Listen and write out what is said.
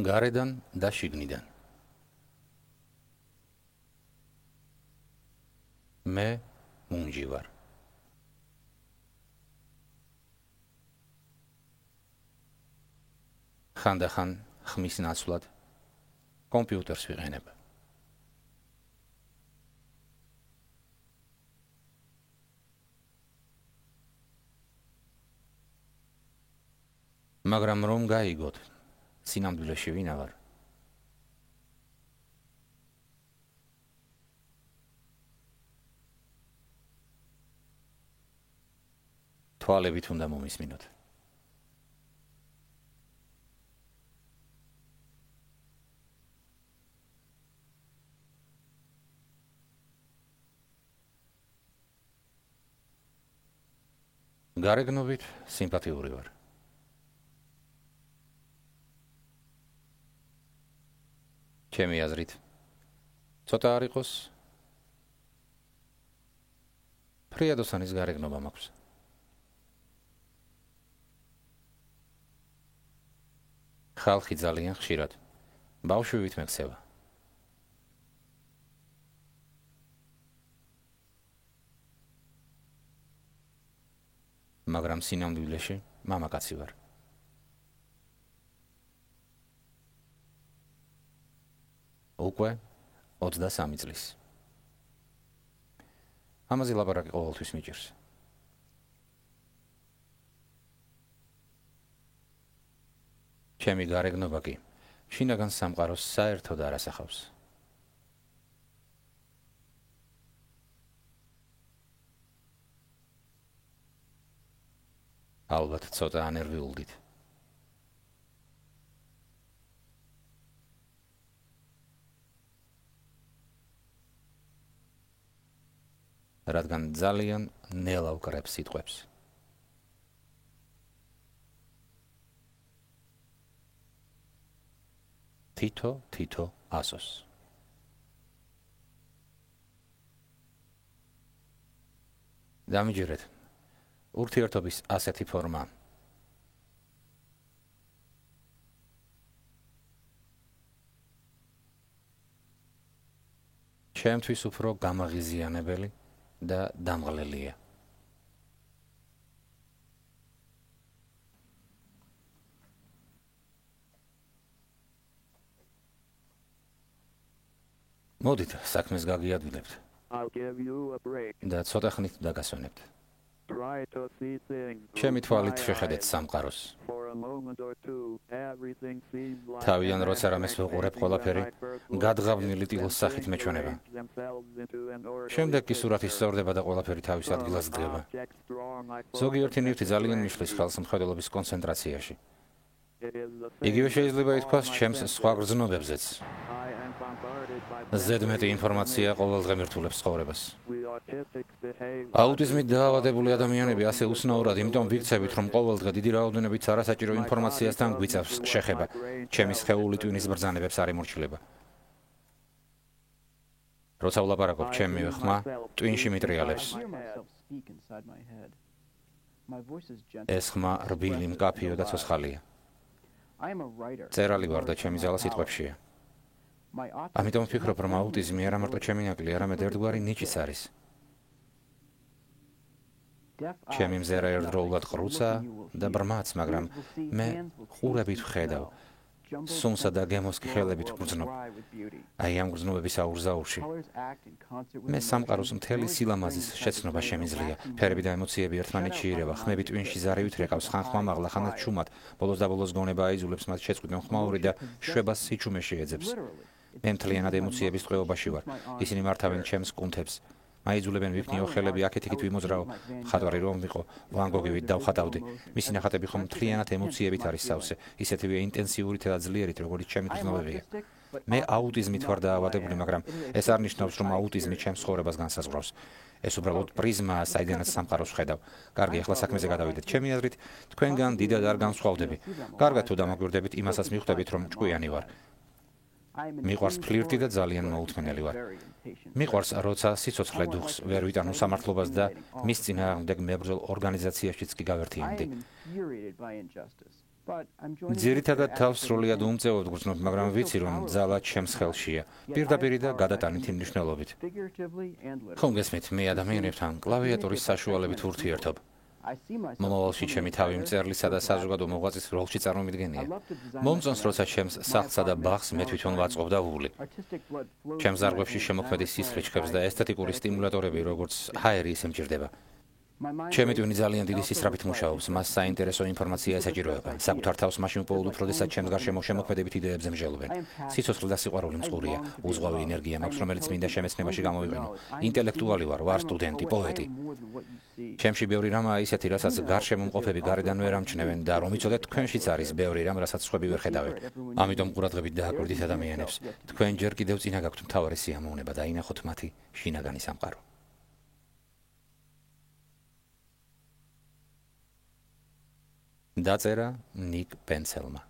გარედან და შიგნიდან. მე მუნჯი ვარ. ხანდახან ხმის ნაცვლად კომპიუტერს ვიყენებ. მაგრამ რომ გაიგოთ, სინამდვილეში ვინა ვარ. თვალებით უნდა მომისმინოთ. გარეგნობით სიმპათიური ვარ. ჩემი აზრით, ცოტა არ იყოს, ფრიადოსანის გარეგნობა მაქვს. ხალხი ძალიან ხშირად ბავშვივით მექცევა. მაგრამ სინამდვილეში მამაკაცი ვარ. უკვე 23 წლის. ამაზე ლაპარაკი ყოველთვის მიჭირს. ჩემი გარეგნობა კი შინაგან სამყაროს საერთოდ არ ასახავს. ალბათ ცოტა ანერვიულდით. რადგან ძალიან ნელა ვკრებს სიტყვებს. თითო ასოს. დამიჯერეთ ურთიერთობის ასეთი ფორმა. ჩემთვის უფრო გამაღიზიანებელი და დამღლელია. მოდით საქმეს გაგიადვილებთ და ცოტა ხნით დაგასვენებთ. ჩემი თვალით შეხედეთ სამყაროს. თავიდან როცა რამეს ვუყურებ, ყველაფერი გადღავნილი ტილოს სახით მეჩვენება. შემდეგ კი სურათი სწორდება და ყველაფერი თავის ადგილას დგება. ზოგიერთი ნივთი ძალიან მიშლის ხელს მხედველობის კონცენტრაციაში. იგივე შეიძლება ითქვას ჩემს სხვა გრძნობებზეც. ზედმეტი ინფორმაცია ყოველდღე მირთულებს ცხოვრებას. აუტიზმით დაავადებული ადამიანები ასე უცნაურად იმიტომ ვიქცევით, რომ ყოველდღე დიდი რაოდენობით არასაჭირო ინფორმაციასთან გვიწევს შეხება. ჩემი სხეული ტვინის ბრძანებებს არ ემორჩილება. როცა ვლაპარაკობ, ჩემი ხმა ტვინში მიტრიალებს. ეს ხმა რბილი, მკაფიო და ცოცხალია. წერალი ვარ და ჩემი ძალა სიტყვებშია. ამიტომ ვფიქრობ, რომ აუტიზმი არა მარტო ჩემი ნაკლი, არამედ ერთგვარი ნიჭიც არის. ჩემი მზერა ერთდროულად ყრუცა და ბრმაც, მაგრამ მე ყურებით ვხედავ, სუნსა და გემოს კი ხელებით ვგრძნობ. აი ამ გრძნობების აურზაურში მე სამყაროს მთელი სილამაზის შეცნობა შემიძლია. ფერები და ემოციები ერთმანეთში ირევა, ხმები ტვინში ზარივით რეკავს, ხან ხმამაღლა, ხანაც ჩუმად, ბოლოს და ბოლოს გონება აიძულებს მათ შეწყვიტონ ხმაური და შვებას სიჩუმეში ეძებს. მე მთლიანად ემოციების ტყვეობაში ვარ. ისინი მართავენ ჩემს კუნთებს. მაიძულებენ ვიქნიო ხელები აქეთ-იქით ვიმოძრაო, ხატვარი რომ ვიყო, ვან გოგივით დავხატავდი. მისი ნახატები ხომ მთლიანად ემოციებით არის სავსე, ისეთივე ინტენსიურით და ძლიერით, როგორც ჩემი გრძნობებია. მე აუტიზმით ვარ დაავადებული, მაგრამ ეს არ ნიშნავს, რომ აუტიზმი ჩემს ცხოვრებას განსაზღვრავს. ეს უბრალოდ პრიზმაა, საიდანაც სამყაროს ვხედავ. კარგი, ახლა საქმეზე გადავიდეთ. ჩემი აზრით, თქვენგან დიდად არ განსხვავდები. კარგად თუ დამაგვირდებით, იმასაც მიხვდებით, რომ ჭკვიანი ვარ. მიყვარს ფლირტი და ძალიან მოუთმენელი ვარ. მიყვარს, როცა სიცოცხლე დუხს ვერ ვიტანო სამართლობას და მის წინააღმდეგ მებრძოლ ორგანიზაციაშიც კი გავერთიანდი. ძირითადად თავს სრულიად უმწევოდ გრძნობ, მაგრამ ვიცი, რომ ძალა ჩემს ხელშია, პირდაპირ და გადატანითი მნიშვნელობით. ხომ გესმით, მე ადამიანებთან კლავიატურის საშუალებით ურთიერთობ. მომავალში ჩემი თავი მწერლისა და საზოგადო მოღვაწის როლში წარმომიდგენია. მომწონს, როცა ჩემს სახლსა და ბაღს მე თვითონ ვაწყობ და ვუვლი. ჩემს ზარღვებში შემოქმედი სისხლი ჩქებს და ესთეტიკური სტიმულატორები, როგორც ჰაერი, ისე მჭირდება. ჩემი ტვინი ძალიან დიდი სისწრაფით მუშაობს, მას საინტერესო ინფორმაცია ესაჭიროება. საკუთარ თავს მაშინ უპოულობ, როდესაც ჩემს გარშემო შემოქმედებით იდეებზე მსჯელობენ. სიცოცხლე და სიყვარული მწყურია, უზღვავი ენერგია მაქვს, რომელიც მინდა შემეცნებაში გამოვიყენო. ინტელექტუალი ვარ სტუდენტი, პოეტი. ჩემში ბევრი რამაა ისეთი, რასაც გარშემო მყოფები გარედან ვერ ამჩნევენ და რომ იცოდეთ, თქვენშიც არის ბევრი რამ, რასაც სხვები ვერ ხედავენ. ამიტომ ყურადღებით დააკვირდით ადამიანებს. თქვენ ჯერ კიდევ წინა გაქვთ მთავარი სიამოვნება და ინახოთ მათი შინაგანი სამყარო. დაწერა ნიკ პენცელმა.